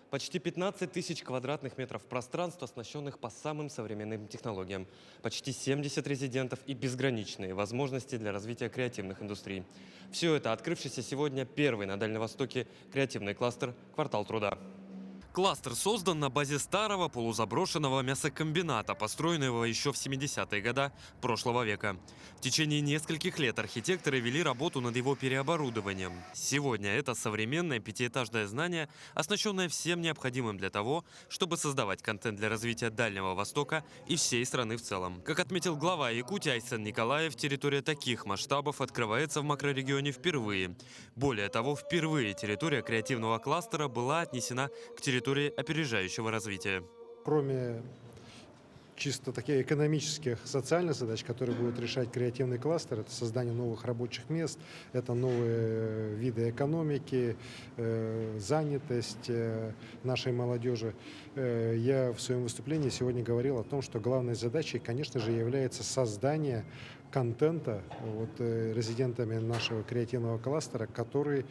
Почти 15 тысяч квадратных метров пространств, оснащенных по самым современным технологиям. Почти 70 резидентов и безграничные возможности для развития креативных индустрий. Все это открывшийся сегодня первый на Дальнем Востоке креативный кластер «Квартал труда». Кластер создан на базе старого полузаброшенного мясокомбината, построенного еще в 70-е годы прошлого века. В течение нескольких лет архитекторы вели работу над его переоборудованием. Сегодня это современное пятиэтажное здание, оснащенное всем необходимым для того, чтобы создавать контент для развития Дальнего Востока и всей страны в целом. Как отметил глава Якутии Айсен Николаев, территория таких масштабов открывается в макрорегионе впервые. Более того, впервые территория креативного кластера была отнесена к территории опережающего развития. Кроме чисто таких экономических, социальных задач, которые будет решать креативный кластер, это создание новых рабочих мест, это новые виды экономики, занятость нашей молодежи. Я в своем выступлении сегодня говорил о том, что главной задачей, конечно же, является создание контента резидентами нашего креативного кластера, который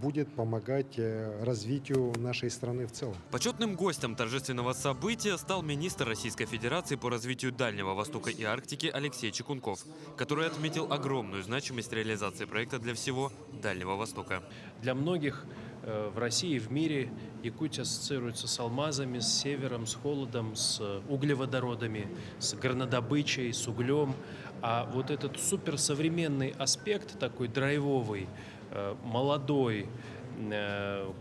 будет помогать развитию нашей страны в целом. Почетным гостем торжественного события стал министр Российской Федерации по развитию Дальнего Востока и Арктики Алексей Чекунков, который отметил огромную значимость реализации проекта для всего Дальнего Востока. Для многих в России и в мире Якутия ассоциируется с алмазами, с севером, с холодом, с углеводородами, с горнодобычей, с углем. А вот этот суперсовременный аспект, такой драйвовый, молодой,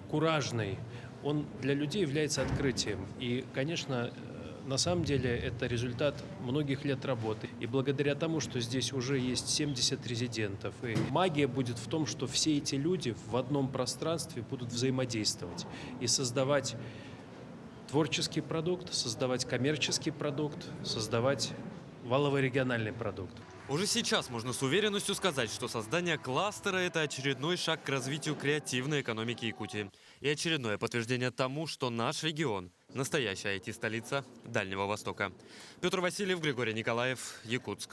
куражный, он для людей является открытием. И, конечно, на самом деле это результат многих лет работы. И благодаря тому, что здесь уже есть 70 резидентов, и магия будет в том, что все эти люди в одном пространстве будут взаимодействовать и создавать творческий продукт, создавать коммерческий продукт, создавать валовый региональный продукт. Уже сейчас можно с уверенностью сказать, что создание кластера – это очередной шаг к развитию креативной экономики Якутии. И очередное подтверждение тому, что наш регион – настоящая IT-столица Дальнего Востока. Петр Васильев, Григорий Николаев, Якутск.